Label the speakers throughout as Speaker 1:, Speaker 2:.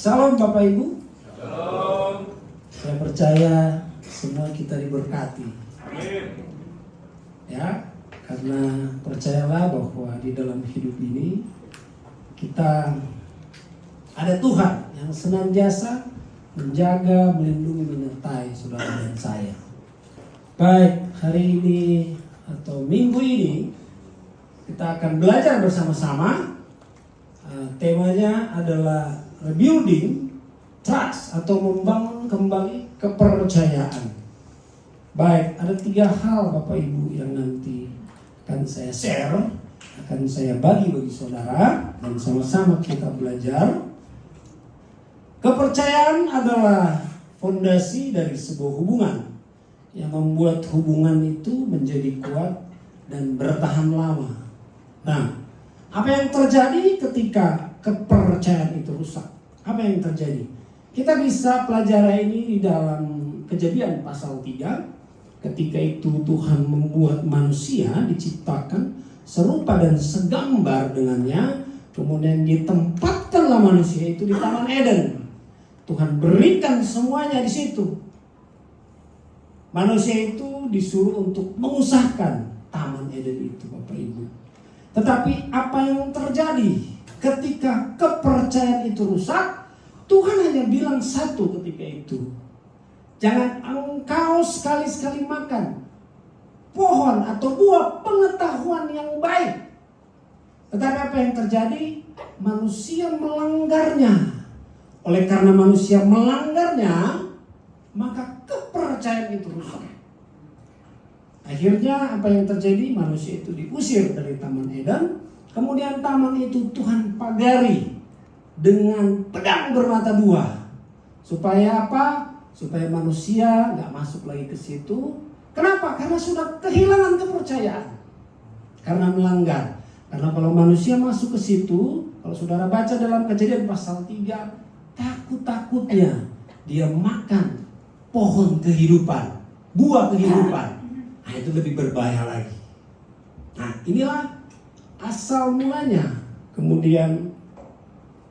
Speaker 1: Salam Bapak Ibu.
Speaker 2: Shalom.
Speaker 1: Saya percaya semua kita diberkati.
Speaker 2: Amin.
Speaker 1: Ya, karena percayalah bahwa di dalam hidup ini kita ada Tuhan yang senantiasa menjaga, melindungi, menyertai saudara dan saya. Baik, hari ini atau minggu ini kita akan belajar bersama-sama. Temanya adalah rebuilding trust atau membangun kembali kepercayaan. Baik, ada 3 hal Bapak Ibu yang nanti akan saya share, akan saya bagi saudara, dan sama-sama kita belajar. Kepercayaan adalah fondasi dari sebuah hubungan yang membuat hubungan itu menjadi kuat dan bertahan lama. Nah, apa yang terjadi ketika kepercayaan itu rusak? Apa yang terjadi? Kita bisa pelajari ini di dalam Kejadian pasal 3. Ketika itu Tuhan membuat manusia diciptakan serupa dan segambar dengannya. Kemudian ditempatkanlah manusia itu di Taman Eden. Tuhan berikan semuanya di situ. Manusia itu disuruh untuk mengusahakan Taman Eden itu, Bapak Ibu. Tetapi apa yang terjadi ketika kepercayaan itu rusak? Tuhan hanya bilang satu ketika itu. Jangan engkau sekali-sekali makan pohon atau buah pengetahuan yang baik. Tetapi apa yang terjadi? Manusia melanggarnya. Oleh karena manusia melanggarnya, maka kepercayaan itu rusak. Akhirnya apa yang terjadi? Manusia itu diusir dari Taman Eden. Kemudian taman itu Tuhan pagari dengan pedang bermata 2. Supaya apa? Supaya manusia gak masuk lagi ke situ. Kenapa? Karena sudah kehilangan kepercayaan. Karena melanggar. Karena kalau manusia masuk ke situ, kalau saudara baca dalam Kejadian pasal 3, takut-takutnya dia makan pohon kehidupan, buah kehidupan. Nah, itu lebih berbahaya lagi. Nah, inilah asal mulanya. Kemudian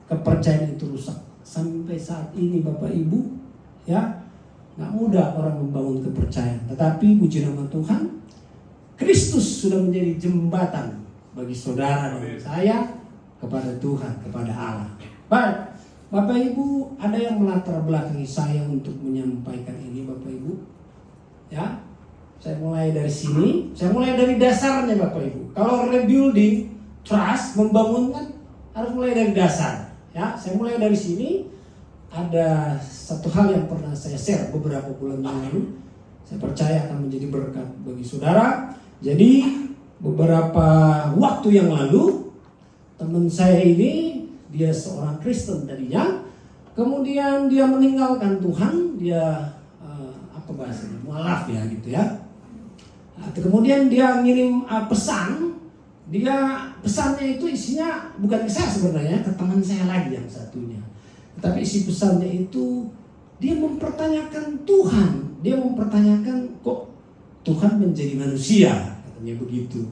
Speaker 1: kepercayaan itu rusak. Sampai saat ini Bapak Ibu, ya, gak mudah orang membangun kepercayaan. Tetapi puji nama Tuhan, Kristus sudah menjadi jembatan bagi saudara dan saya kepada Tuhan, kepada Allah. Baik, Bapak Ibu, ada yang melatar belakangi saya untuk menyampaikan ini, Bapak Ibu. Ya, saya mulai dari sini. Saya mulai dari dasarnya, Bapak Ibu. Kalau rebuilding trust, membangunkan harus mulai dari dasar. Ya, saya mulai dari sini. Ada satu hal yang pernah saya share beberapa bulan yang lalu. Saya percaya akan menjadi berkat bagi saudara. Jadi beberapa waktu yang lalu, teman saya ini, dia seorang Kristen tadinya. Kemudian dia meninggalkan Tuhan. Dia apa bahasanya? Mualaf ya gitu ya. Kemudian dia ngirim pesan. Pesannya itu isinya bukan ke saya sebenarnya, ke teman saya lagi yang satunya. Tetapi isi pesannya itu dia mempertanyakan Tuhan. Dia mempertanyakan kok Tuhan menjadi manusia, katanya begitu.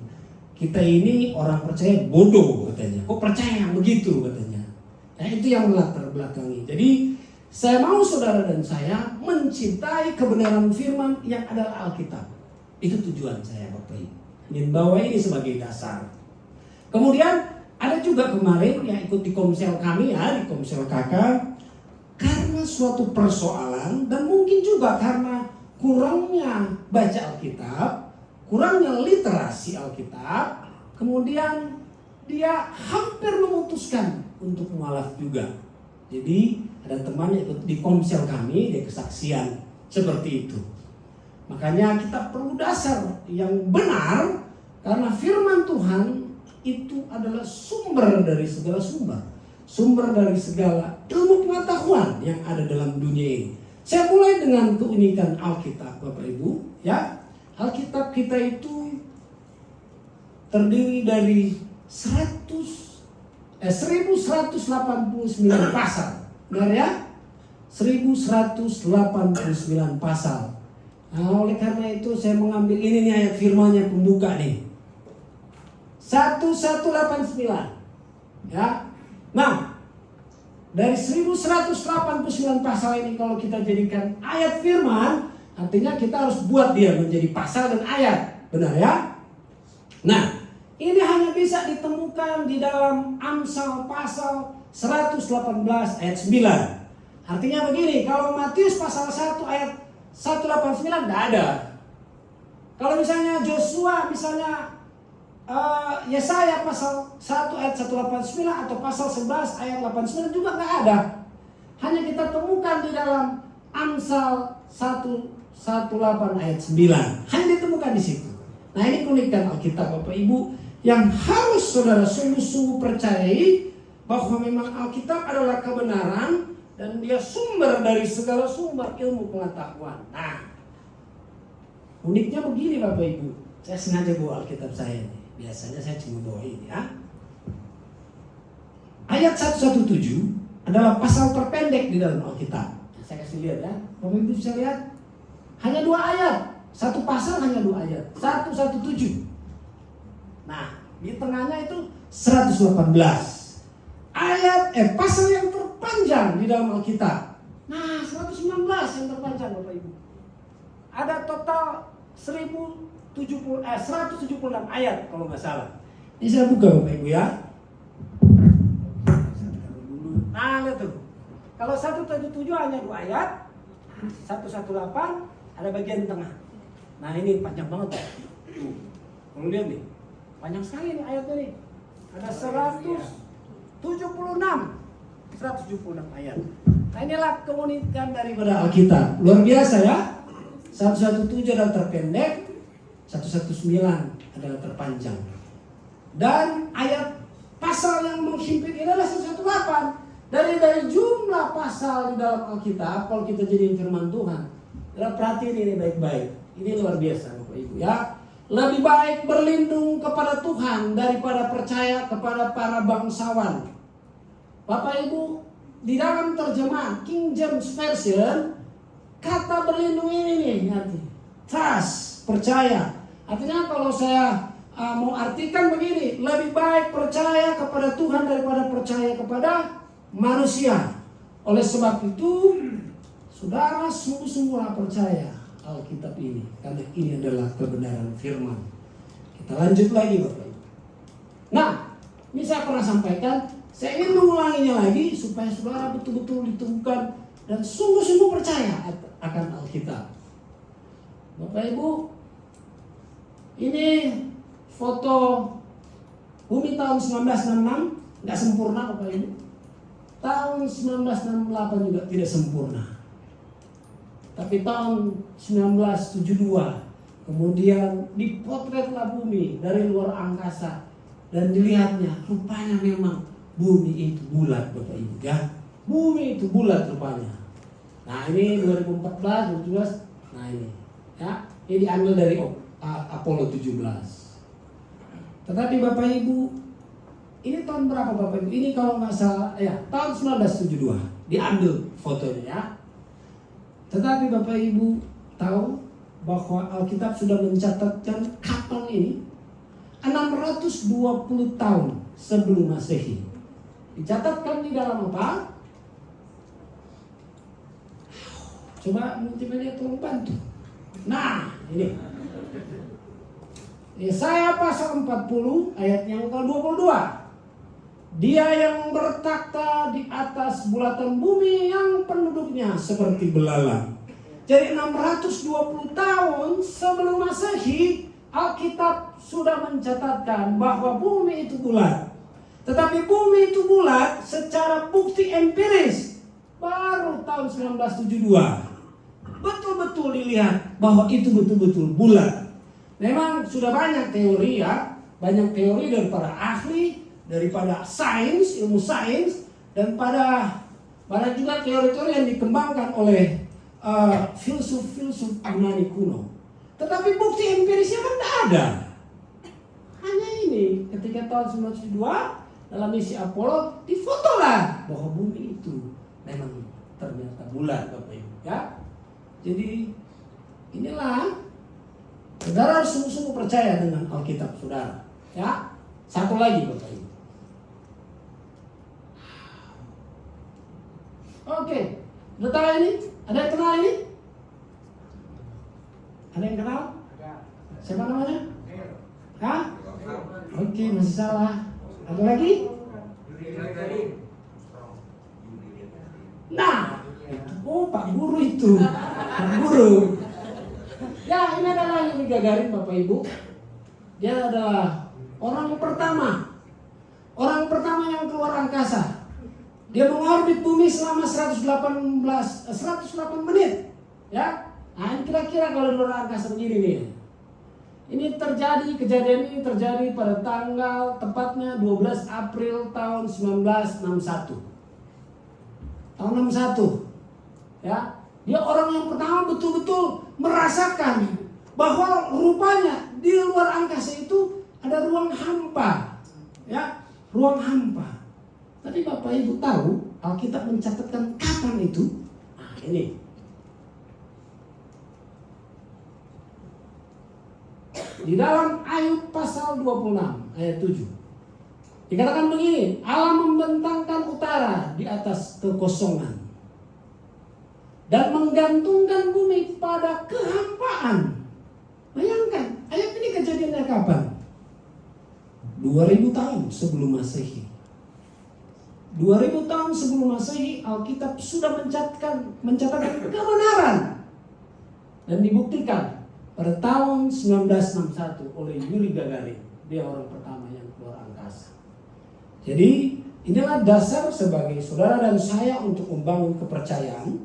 Speaker 1: Kita ini orang percaya bodoh katanya. Kok percaya yang begitu katanya. Nah, itu yang melatar belakangi. Jadi saya mau saudara dan saya mencintai kebenaran firman yang adalah Alkitab. Itu tujuan saya Bapak Ibu. Ingin bawa ini sebagai dasar. Kemudian ada juga kemarin yang ikut di komsel kami ya, di komsel kakak. Karena suatu persoalan dan mungkin juga karena kurangnya baca Alkitab, kurangnya literasi Alkitab, kemudian dia hampir memutuskan untuk mualaf juga. Jadi ada teman yang ikut di komsel kami, dia kesaksian seperti itu. Makanya kita perlu dasar yang benar, karena firman Tuhan itu adalah sumber dari segala sumber. Sumber dari segala ilmu pengetahuan yang ada dalam dunia ini. Saya mulai dengan keunikan Alkitab Bapak Ibu. Ya, Alkitab kita itu terdiri dari 1189 pasal. Benar ya? 1189 pasal. Nah, oleh karena itu saya mengambil ini nih ayat firman-Nya pembuka nih. 1189. Ya. Nah, dari 1189 pasal ini kalau kita jadikan ayat firman, artinya kita harus buat dia menjadi pasal dan ayat. Benar ya? Nah, ini hanya bisa ditemukan di dalam Amsal pasal 118 ayat 9. Artinya begini, kalau Matius pasal 1 ayat 189 tidak ada. Kalau misalnya Joshua, misalnya Yesaya pasal 1 ayat 189 atau pasal 11 ayat 89 juga nggak ada. Hanya kita temukan di dalam Amsal 118 ayat 9. Hanya ditemukan di situ. Nah, ini keunikan Alkitab Bapak Ibu yang harus saudara sungguh-sungguh percayai bahwa memang Alkitab adalah kebenaran dan dia sumber dari segala sumber ilmu pengetahuan. Nah, uniknya begini Bapak Ibu. Saya sengaja bawa Alkitab saya nih. Biasanya saya cuma bawa ini ya. Ayat 117 adalah pasal terpendek di dalam Alkitab. Saya kasih lihat ya. Bapak Ibu bisa lihat. Hanya 2 ayat. Satu pasal hanya 2 ayat. 117. Nah, di tengahnya itu 118. Pasal yang terpanjang di dalam Alkitab. Nah, 119 yang terpanjang Bapak Ibu. Ada total 176 ayat kalau nggak salah. Ini saya buka Bapak Ibu ya. Nah, lihat tuh. Kalau 177 hanya 2 ayat. 118 ada bagian tengah. Nah, ini panjang banget ya. Kalau lihat nih, panjang sekali nih ayatnya nih. Ada 176 ayat. Nah, inilah keunikan daripada Alkitab. Luar biasa ya. 117 adalah terpendek, 119 adalah terpanjang. Dan ayat pasal yang menghimpit ini adalah 118. Dari jumlah pasal di dalam Alkitab, kalau kita jadiin firman Tuhan, perhatiin ini baik-baik. Ini luar biasa Bapak Ibu ya. Lebih baik berlindung kepada Tuhan daripada percaya kepada para bangsawan. Bapak Ibu, di dalam terjemahan King James Version, kata berlindung ini nih arti trust, percaya. Artinya kalau saya mau artikan begini, lebih baik percaya kepada Tuhan daripada percaya kepada manusia. Oleh sebab itu, saudara sungguh-sungguhlah percaya Alkitab ini, karena ini adalah kebenaran firman. Kita lanjut lagi Bapak Ibu. Nah, ini saya pernah sampaikan, saya ingin mengulanginya lagi supaya saudara betul-betul ditemukan dan sungguh-sungguh percaya akan Alkitab. Bapak Ibu, ini foto bumi tahun 1966, nggak sempurna Bapak Ibu. Tahun 1968 juga tidak sempurna. Tapi tahun 1972 kemudian dipotretlah bumi dari luar angkasa dan dilihatnya rupanya memang bumi itu bulat Bapak Ibu ya. Bumi itu bulat rupanya. Nah, ini 2014, 2017. Nah, ini ya, ini diambil dari Apollo 17. Tetapi Bapak Ibu, ini tahun berapa Bapak Ibu? Ini kalau nggak salah ya, tahun 1972 diambil fotonya ya. Tetapi Bapak Ibu tahu bahwa Alkitab sudah mencatatkan kapan ini 620 tahun sebelum Masehi. Dicatatkan di dalam apa? Coba multimedia tolong bantu. Nah, ini. Yesaya pasal 40 ayat yang ke-22. Dia yang bertakhta di atas bulatan bumi yang penduduknya seperti belalang. Jadi 620 tahun sebelum Masehi, Alkitab sudah mencatatkan bahwa bumi itu bulat. Tetapi bumi itu bulat secara bukti empiris baru tahun 1972. Betul-betul dilihat bahwa itu betul-betul bulat. Memang sudah banyak teori ya, banyak teori dari para ahli, daripada sains, ilmu sains, dan pada juga teori-teori yang dikembangkan oleh filsuf-filsuf Yunani kuno. Tetapi bukti empirisnya kan tidak ada. Hanya ini, ketika tahun 1972 dalam misi Apollo difotolah bahwa bumi itu memang ternyata bulat Bapak Ibu ya. Jadi inilah saudara harus sungguh-sungguh percaya dengan Alkitab saudara ya. Satu lagi Bapak Ibu. Oke. Udah tahu ini? Ada yang kenal ini? Ada yang kenal? Siapa namanya? Hah? Oke, masih salah. Ada lagi? Nah, oh Pak Guru itu. Pak Guru. Ya, ini adalah Yuri Gagarin, Bapak Ibu. Dia adalah orang pertama yang keluar angkasa. Dia mengorbit bumi selama 108 menit. Ya. Nah, ini kira-kira kalau di luar angkasa begini nih. Kejadian ini terjadi pada tanggal tepatnya 12 April tahun 1961. Tahun 61. Ya. Dia orang yang pertama betul-betul merasakan bahwa rupanya di luar angkasa itu ada ruang hampa. Ya, ruang hampa. Tapi Bapak Ibu tahu Alkitab mencatatkan kapan itu? Nah, ini. Di dalam Ayub pasal 26 ayat 7. Dikatakan begini, Allah membentangkan utara di atas kekosongan dan menggantungkan bumi pada kehampaan. Bayangkan, ayat ini kejadiannya kapan? 2000 tahun sebelum Masehi. 2000 tahun sebelum Masehi, Alkitab sudah mencatatkan kebenaran dan dibuktikan pada tahun 1961 oleh Yuri Gagarin. Dia orang pertama yang keluar angkasa. Jadi inilah dasar sebagai saudara dan saya untuk membangun kepercayaan,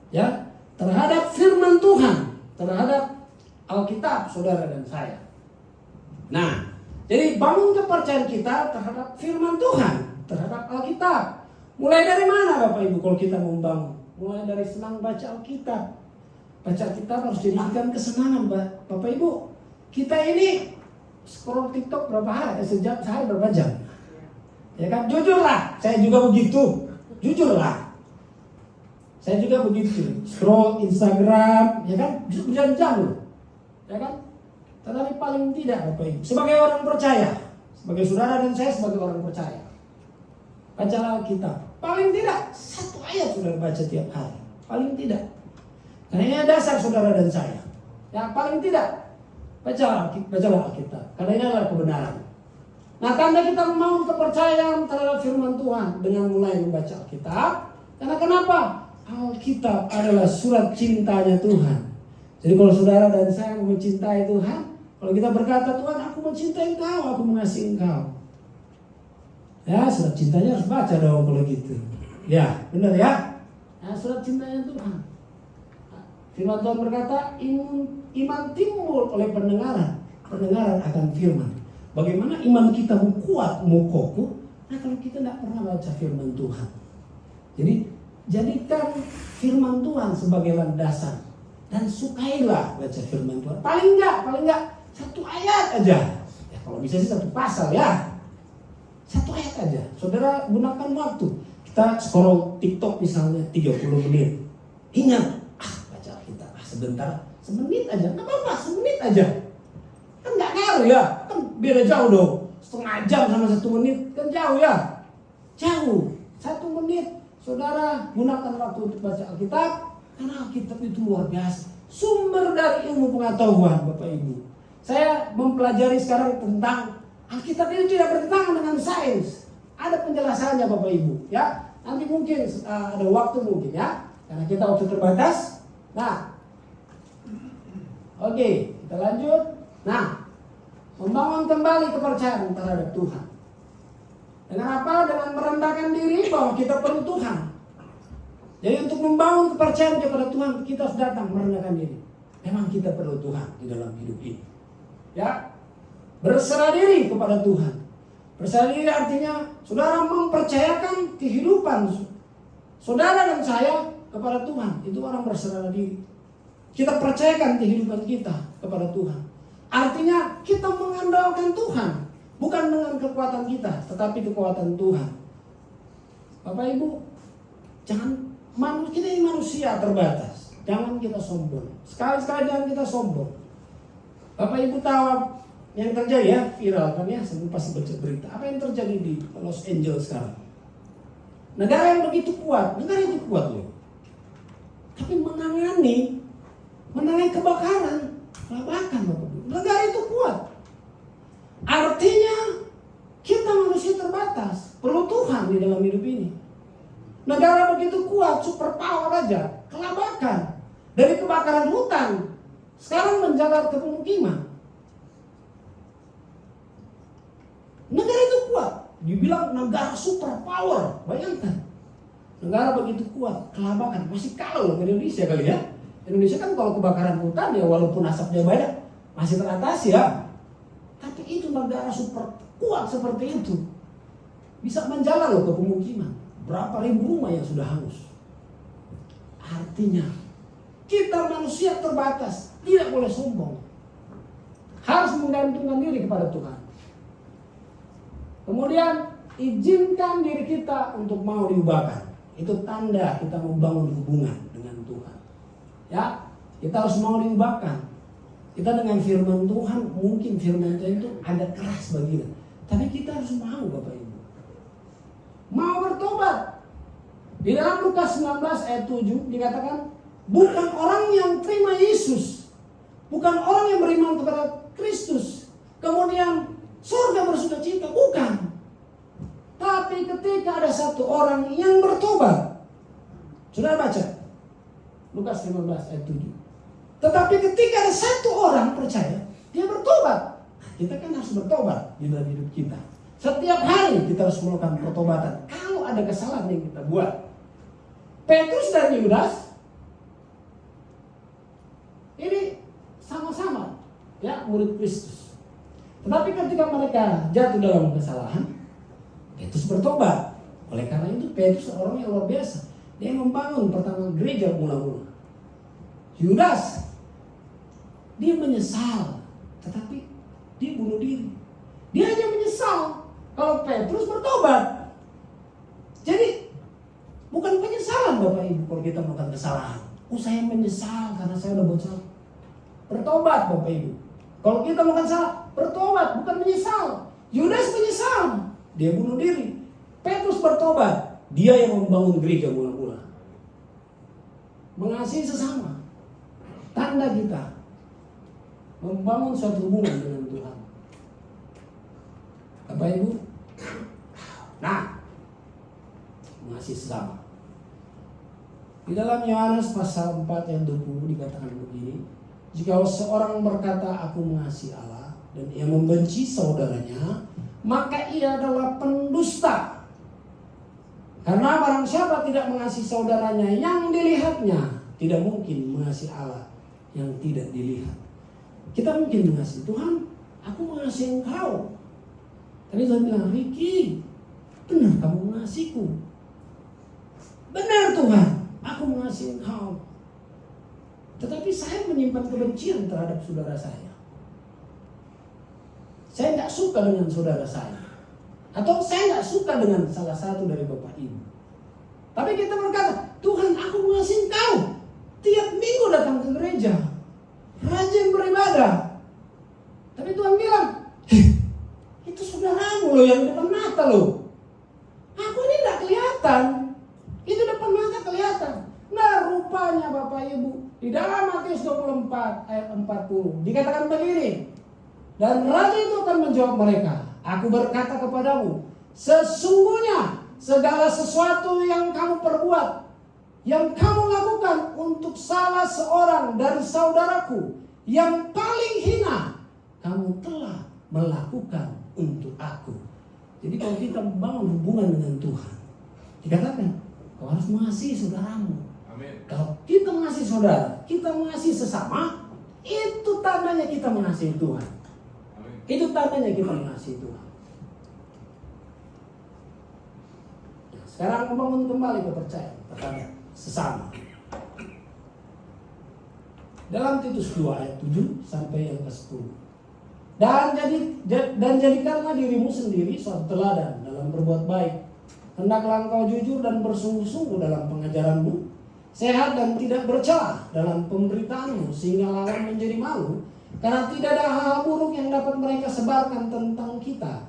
Speaker 1: ya, terhadap firman Tuhan, terhadap Alkitab saudara dan saya. Nah, jadi bangun kepercayaan kita terhadap firman Tuhan, terhadap Alkitab. Mulai dari mana Bapak Ibu kalau kita membangun? Mulai dari senang baca Alkitab. Baca Alkitab harus jadikan kesenangan Bapak Ibu. Kita ini scroll TikTok berapa hari? Sehari berapa jam? Ya kan, jujurlah, saya juga begitu. Jujurlah. Saya juga begitu. Scroll Instagram, ya kan, berjam-jam loh. Ya kan? Tetapi paling tidak Bapak Ibu, sebagai orang percaya, sebagai saudara dan saya sebagai orang percaya, bacalah Alkitab. Paling tidak 1 ayat saudara baca tiap hari. Paling tidak. Karena ini dasar saudara dan saya. Ya, paling tidak bacalah Alkitab. Karena ini adalah kebenaran. Nah, tanda kita membangun kepercayaan terhadap firman Tuhan dengan mulai membaca Alkitab. Karena kenapa? Alkitab adalah surat cintanya Tuhan. Jadi kalau saudara dan saya mencintai Tuhan, kalau kita berkata, Tuhan aku mencintai Engkau, aku mengasihi Engkau, ya surat cintanya harus baca dong kalau gitu. Ya, benar ya? Nah, surat cintanya Tuhan. Firman Tuhan berkata, iman timbul oleh pendengaran akan firman. Bagaimana iman kita mau kuat, mau kokoh? Nah, kalau kita tidak pernah baca firman Tuhan. Jadi, jadikan firman Tuhan sebagai landasan. Dan sukailah baca firman Tuhan. Paling enggak 1 ayat aja. Ya, kalau bisa sih 1 pasal ya. 1 ayat aja. Saudara gunakan waktu. Kita scroll TikTok misalnya 30 menit. Ingat, baca Alkitab sebentar, semenit aja. Enggak apa-apa, semenit aja. Kan enggak ngaruh ya. Kan beda jauh dong. Setengah jam sama 1 menit kan jauh ya. Jauh. 1 menit saudara gunakan waktu untuk baca Alkitab. Karena Alkitab itu luar biasa. Sumber dari ilmu pengetahuan Bapak Ibu. Saya mempelajari sekarang tentang Alkitab itu tidak bertentangan dengan sains. Ada penjelasannya Bapak Ibu. Ya, nanti mungkin ada waktu mungkin ya. Karena kita waktu terbatas. Nah, oke, kita lanjut. Nah, membangun kembali kepercayaan terhadap Tuhan. Dengan apa? Dengan merendahkan diri bahwa kita perlu Tuhan. Jadi untuk membangun kepercayaan kepada Tuhan, kita harus datang merendahkan diri. Memang kita perlu Tuhan di dalam hidup ini. Ya, berserah diri kepada Tuhan. Berserah diri artinya saudara mempercayakan kehidupan saudara dan saya kepada Tuhan. Itu orang berserah diri. Kita percayakan kehidupan kita kepada Tuhan. Artinya kita mengandalkan Tuhan. Bukan dengan kekuatan kita, tetapi kekuatan Tuhan. Bapak Ibu, jangan, kita ini manusia terbatas. Jangan kita sombong. Sekali-sekali jangan kita sombong. Bapak Ibu tahu yang terjadi ya, viral kan ya, saya pasti baca berita. Apa yang terjadi di Los Angeles sekarang? Negara yang begitu kuat, negara itu kuat loh. Tapi menangani kebakaran, kelabakan Bapak Ibu. Negara itu kuat. Artinya kita manusia terbatas, perlu Tuhan di dalam hidup ini. Negara begitu kuat, super power aja, kelabakan. Dari kebakaran hutan, sekarang menjalar ke pemukiman. Negara itu kuat, dibilang negara super power, bayangkan. Negara begitu kuat, kelabakan, masih kalah loh ke Indonesia kali ya. Indonesia kan kalau kebakaran hutan ya walaupun asapnya banyak, masih teratasi ya. Tapi itu negara super kuat seperti itu. Bisa menjalar loh ke pemukiman. Berapa ribu rumah yang sudah hangus. Artinya, kita manusia terbatas, tidak boleh sombong. Harus menggantungkan diri kepada Tuhan. Kemudian, izinkan diri kita untuk mau diubahkan. Itu tanda kita membangun hubungan dengan Tuhan. Ya, kita harus mau diubahkan. Kita dengan firman Tuhan, mungkin firman Tuhan itu ada keras bagi kita. Tapi kita harus mau Bapak Ibu. Mau bertobat. Di dalam Lukas 19 ayat 7 dikatakan, bukan orang yang terima Yesus, bukan orang yang beriman kepada Kristus, kemudian surga bersukacita, bukan. Tapi ketika ada satu orang yang bertobat, sudah baca Lukas 15 ayat 7. Tetapi ketika ada satu orang percaya, dia bertobat. Kita kan harus bertobat di dalam hidup kita. Setiap hari kita harus melakukan pertobatan. Kalau ada kesalahan yang kita buat, Petrus dan Yudas ini sama-sama ya murid Kristus. Tetapi ketika mereka jatuh dalam kesalahan, Petrus bertobat. Oleh karena itu Petrus orang yang luar biasa. Dia membangun pertama gereja mula-mula. Yudas dia menyesal, tetapi dia bunuh diri. Dia hanya menyesal. Kalau Petrus bertobat. Jadi bukan penyesalan Bapak Ibu kalau kita melakukan kesalahan. Saya menyesal karena saya udah buat salah. Bertobat Bapak Ibu. Kalau kita melakukan salah, bertobat bukan menyesal. Yudas menyesal, dia bunuh diri. Petrus bertobat, dia yang membangun gereja mula-mula. Mengasihi sesama. Tanda kita membangun suatu hubungan dengan Tuhan. Bapak Ibu. Nah, mengasihi sesama. Di dalam Yohanes pasal 4 ayat 20 dikatakan begini, jika seorang berkata aku mengasihi Allah dan ia membenci saudaranya, maka ia adalah pendusta. Karena barang siapa tidak mengasihi saudaranya yang dilihatnya, tidak mungkin mengasihi Allah yang tidak dilihat. Kita mungkin mengasihi Tuhan, aku mengasihi engkau. Tapi Tuhan bilang, Ricky, benar kamu mengasihiku. Benar Tuhan, aku mengasihi engkau. Tetapi saya menyimpan kebencian terhadap saudara saya. Saya tidak suka dengan saudara saya. Atau saya tidak suka dengan salah satu dari Bapak Ibu. Tapi kita berkata, Tuhan aku mengasihi engkau. Tiap minggu datang ke gereja. Rajin beribadah. Tapi Tuhan bilang, itu saudaramu loh yang depan mata loh. Aku ini tidak kelihatan. Itu depan mata kelihatan. Nah rupanya Bapak Ibu, di dalam Matius 24 ayat 40 dikatakan begini. Dan raja itu akan menjawab mereka, aku berkata kepadamu, sesungguhnya segala sesuatu yang kamu perbuat, yang kamu lakukan untuk salah seorang dari saudaraku yang paling hina, kamu telah melakukan untuk aku. Jadi kalau kita membangun hubungan dengan Tuhan, dikatakan kau harus mengasihi saudaramu.
Speaker 2: Amin.
Speaker 1: Kalau kita mengasihi saudara, kita mengasihi sesama, itu tandanya kita mengasihi Tuhan.
Speaker 2: Amin.
Speaker 1: Itu tandanya kita mengasihi Tuhan. Sekarang membangun kembali kepercayaan terhadap sesama. Dalam Titus 2 ayat 7 sampai yang ke-10. Dan jadikanlah dirimu sendiri suatu teladan dalam berbuat baik. Hendaklah engkau jujur dan bersungguh-sungguh dalam pengajaranmu, sehat dan tidak bercela dalam pemberitaanmu, sehingga lawan menjadi malu, karena tidak ada hal-hal buruk yang dapat mereka sebarkan tentang kita.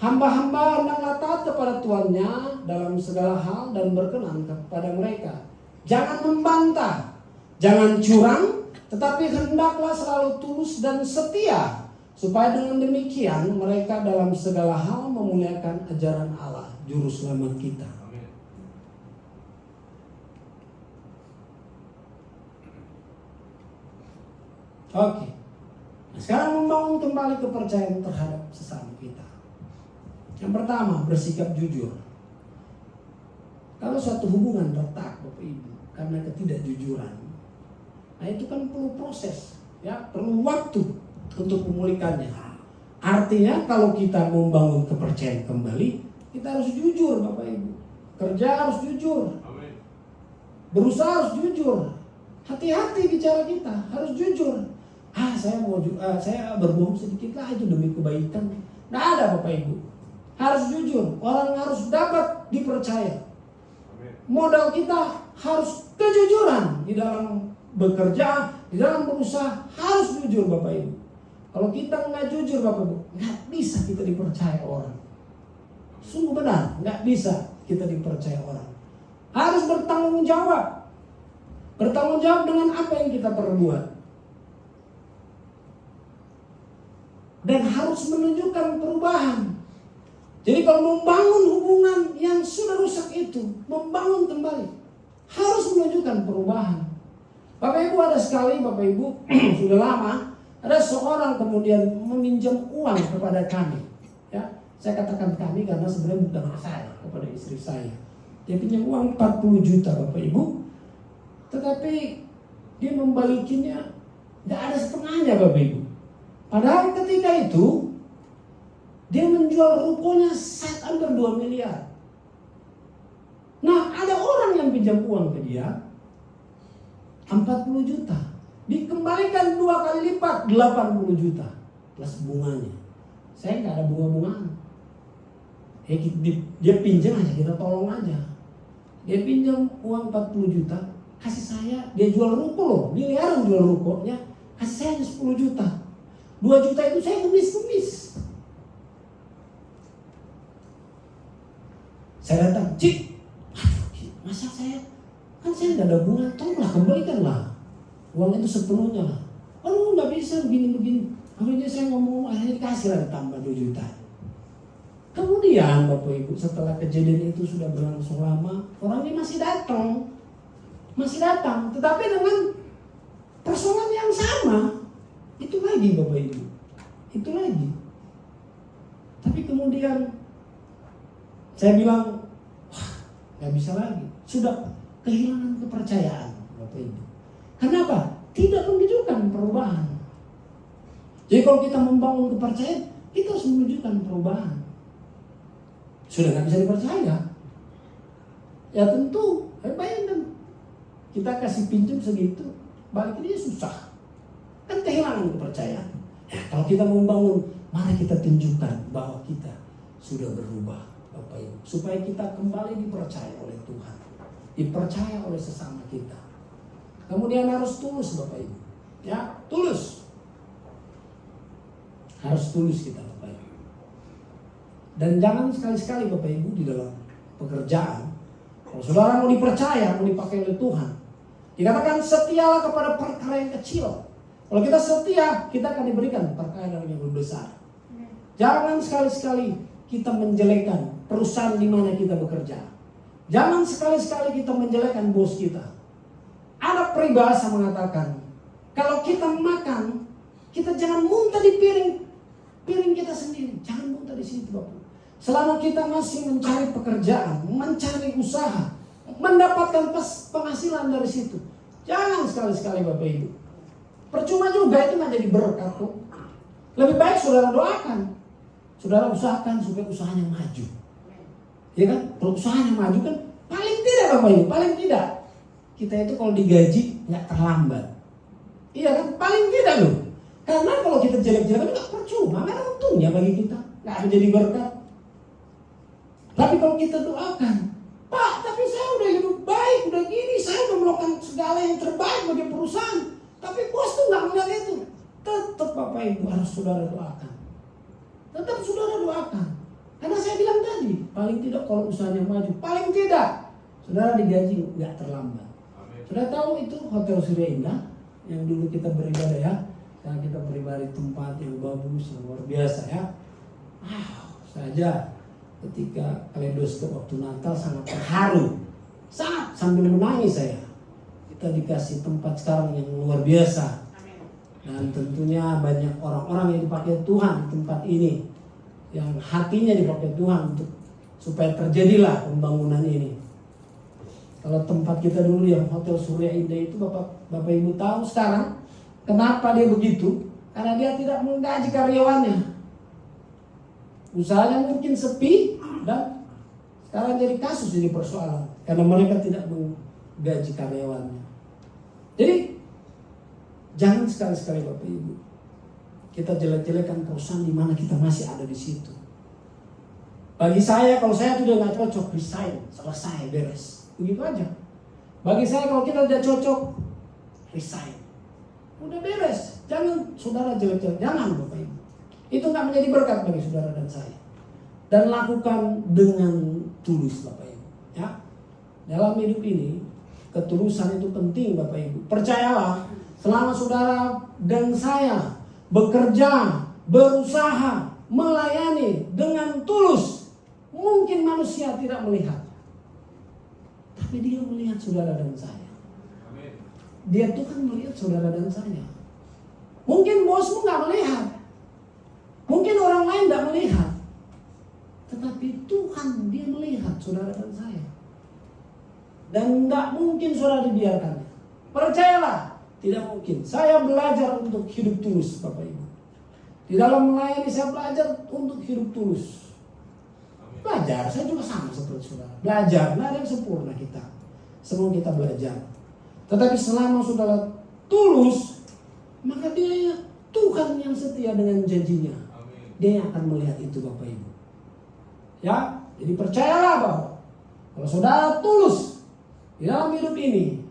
Speaker 1: Hamba-hamba hendaklah taat kepada tuannya dalam segala hal dan berkenan kepada mereka. Jangan membantah, jangan curang, tetapi hendaklah selalu tulus dan setia, supaya dengan demikian mereka dalam segala hal memuliakan ajaran Allah, Juru Selamat kita.
Speaker 2: Amin.
Speaker 1: Oke. Nah, sekarang membangun kembali kepercayaan terhadap sesama kita. Yang pertama, bersikap jujur. Kalau suatu hubungan retak, Bapak Ibu, karena ketidakjujuran, nah itu kan perlu proses, ya, perlu waktu untuk memulihkannya. Artinya kalau kita membangun kepercayaan kembali, kita harus jujur, Bapak Ibu. Kerja harus jujur.
Speaker 2: Amin.
Speaker 1: Berusaha harus jujur. Hati-hati bicara kita, harus jujur. Saya berbohong sedikit lah, itu demi kebaikan. Nggak ada, Bapak Ibu. Harus jujur. Orang harus dapat dipercaya.
Speaker 2: Amin.
Speaker 1: Modal kita harus kejujuran di dalam bekerja, di dalam berusaha, harus jujur, Bapak Ibu. Kalau kita nggak jujur, Bapak Ibu, nggak bisa kita dipercaya orang. Sungguh benar, nggak bisa kita dipercaya orang. Harus bertanggung jawab. Bertanggung jawab dengan apa yang kita perbuat. Dan harus menunjukkan perubahan. Jadi kalau membangun hubungan yang sudah rusak itu, membangun kembali, harus menunjukkan perubahan. Bapak Ibu, ada sekali Bapak Ibu sudah lama ada seorang kemudian meminjam uang kepada kami. Ya, saya katakan kami karena sebenarnya bukan saya, kepada istri saya. Dia pinjam uang 40 juta Bapak Ibu, tetapi dia membalikinya nggak ada setengahnya Bapak Ibu. Padahal ketika itu dia menjual rukonya saat hampir 2 miliar. Nah, ada orang yang pinjam uang ke dia 40 juta. Dikembalikan 2 kali lipat 80 juta plus bunganya. Saya nggak ada bunga-bungaan. Dia pinjam aja, kita tolong aja. Dia pinjam uang 40 juta, kasih saya, dia jual ruko loh, miliaran jual rukonya, kasih saya hanya 10 juta. 2 juta itu saya kemis-kemis. Saya datang, Cik, masa saya, kan saya nggak ada bunga, tolonglah kembalikanlah uang itu sepenuhnya lah. Aduh, nggak bisa begini-begini. Akhirnya saya ngomong, akhirnya dikasih lah ditambah 2 juta. Kemudian Bapak Ibu, setelah kejadian itu sudah berlangsung lama, orangnya masih datang. Tetapi dengan persoalan yang sama. Itu lagi Bapak Ibu, itu lagi. Tapi kemudian saya bilang, wah, nggak bisa lagi. Sudah kehilangan kepercayaan Bapak Ibu. Kenapa? Tidak menunjukkan perubahan. Jadi kalau kita membangun kepercayaan, kita harus menunjukkan perubahan. Sudah nggak bisa dipercaya, ya tentu, bayangkan kita kasih pinjam segitu, balik dia susah, kan kehilangan kepercayaan. Ya, kalau kita membangun, mari kita tunjukkan bahwa kita sudah berubah, Bapak Ibu, supaya kita kembali dipercaya oleh Tuhan, dipercaya oleh sesama kita. Kemudian harus tulus, Bapak Ibu, ya tulus, harus tulus kita, Bapak Ibu. Dan jangan sekali-sekali Bapak Ibu di dalam pekerjaan, kalau saudara mau dipercaya, mau dipakai oleh Tuhan, dikatakan setialah kepada perkara yang kecil. Kalau kita setia, kita akan diberikan perkara yang lebih besar. Jangan sekali-sekali kita menjelekkan perusahaan di mana kita bekerja. Jangan sekali-sekali kita menjelekkan bos kita. Ada peribahasa mengatakan, kalau kita makan, kita jangan muntah di piring kita sendiri. Jangan muntah di situ, Bapak. Selama kita masih mencari pekerjaan, mencari usaha, mendapatkan penghasilan dari situ, jangan sekali-sekali Bapak Ibu. Percuma juga itu nggak jadi berkat kok. Lebih baik saudara doakan, saudara usahakan supaya usahanya maju. Ya kan? Kalau usahanya maju kan paling tidak Bapak Ibu, paling tidak kita itu kalau digaji nggak terlambat. Iya kan? Paling tidak loh. Karena kalau kita jelek-jelek nggak percuma, nggak ada untungnya bagi kita, nggak akan jadi berkat. Tapi kalau kita doakan, Pak, tapi saya udah hidup baik, udah gini, saya udah melakukan segala yang terbaik bagi perusahaan, tapi bos tuh nggak melihat itu. Tetap Bapak Ibu harus saudara doakan. Tetap saudara doakan. Karena saya bilang tadi, paling tidak kalau usahanya maju, paling tidak saudara digaji nggak terlambat. Sudah tahu itu Hotel Surya Indah yang dulu kita beribadah ya. Sekarang kita beribadah di tempat yang bagus, yang luar biasa ya. Saja ketika Kaleidoskop waktu Natal sangat terharu. Sangat sambil menangis saya. Kita dikasih tempat sekarang yang luar biasa. Dan tentunya banyak orang-orang yang dipakai Tuhan di tempat ini. Yang hatinya dipakai Tuhan untuk supaya terjadilah pembangunan ini. Kalau tempat kita dulu yang Hotel Surya Indah itu Bapak Ibu tahu sekarang kenapa dia begitu? Karena dia tidak menggaji karyawannya. Usahanya mungkin sepi dan sekarang jadi kasus, jadi persoalan karena mereka tidak menggaji karyawannya. Jadi jangan sekali-sekali Bapak Ibu kita jelek-jelekan perusahaan di mana kita masih ada di situ. Bagi saya kalau saya sudah nggak cocok resign, selesai, beres. Begitu aja. Bagi saya kalau kita tidak cocok resign, udah beres. Jangan saudara jelek-jelek, jangan Bapak Ibu. Itu nggak menjadi berkat bagi saudara dan saya. Dan lakukan dengan tulus Bapak Ibu. Ya, dalam hidup ini ketulusan itu penting Bapak Ibu. Percayalah, selama saudara dan saya bekerja, berusaha, melayani dengan tulus, mungkin manusia tidak melihat. Tapi dia melihat saudara dan saya. Dia Tuhan melihat saudara dan saya. Mungkin bosmu nggak melihat. Mungkin orang lain nggak melihat. Tetapi Tuhan dia melihat saudara dan saya. Dan nggak mungkin saudara dibiarkannya. Percayalah, tidak mungkin. Saya belajar untuk hidup tulus Bapak Ibu. Di dalam melayani saya belajar untuk hidup tulus. Belajar, saya juga sama seperti saudara. Belajar, nggak ada yang sempurna kita. Semua kita belajar. Tetapi selama saudara tulus, maka dia Tuhan yang setia dengan janjinya. Dia yang akan melihat itu Bapak Ibu. Ya, jadi percayalah bahwa kalau saudara tulus di dalam hidup ini,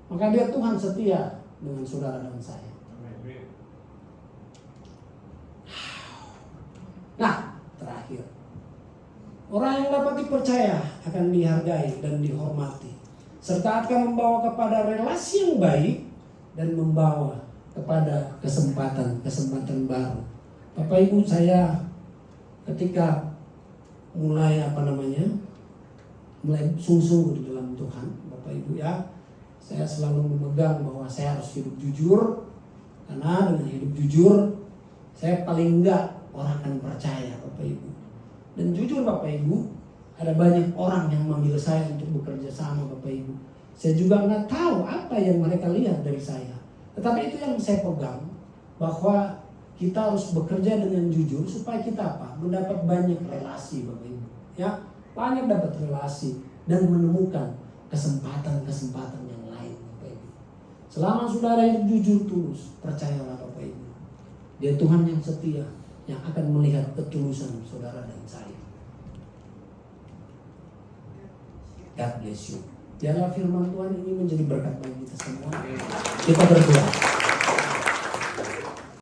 Speaker 1: maka dia Tuhan setia dengan saudara dan saya. Nah, terakhir. Orang yang dapat dipercaya akan dihargai dan dihormati, serta akan membawa kepada relasi yang baik dan membawa kepada kesempatan baru. Bapak Ibu, saya ketika mulai mulai sungguh-sungguh di dalam Tuhan, Bapak Ibu ya, saya selalu memegang bahwa saya harus hidup jujur, karena dengan hidup jujur saya paling enggak orang akan percaya Bapak Ibu. Dan jujur Bapak Ibu, ada banyak orang yang memanggil saya untuk bekerja sama Bapak Ibu. Saya juga nggak tahu apa yang mereka lihat dari saya. Tetapi itu yang saya pegang, bahwa kita harus bekerja dengan jujur supaya kita apa? Mendapat banyak relasi Bapak Ibu. Ya, banyak dapat relasi dan menemukan kesempatan-kesempatan yang lain Bapak Ibu. Selama saudara hidup jujur tulus, percayalah Bapak Ibu, dia Tuhan yang setia, yang akan melihat ketulusan saudara dan saya. God bless you. Biarlah firman Tuhan ini menjadi berkat bagi kita semua. Kita berdoa.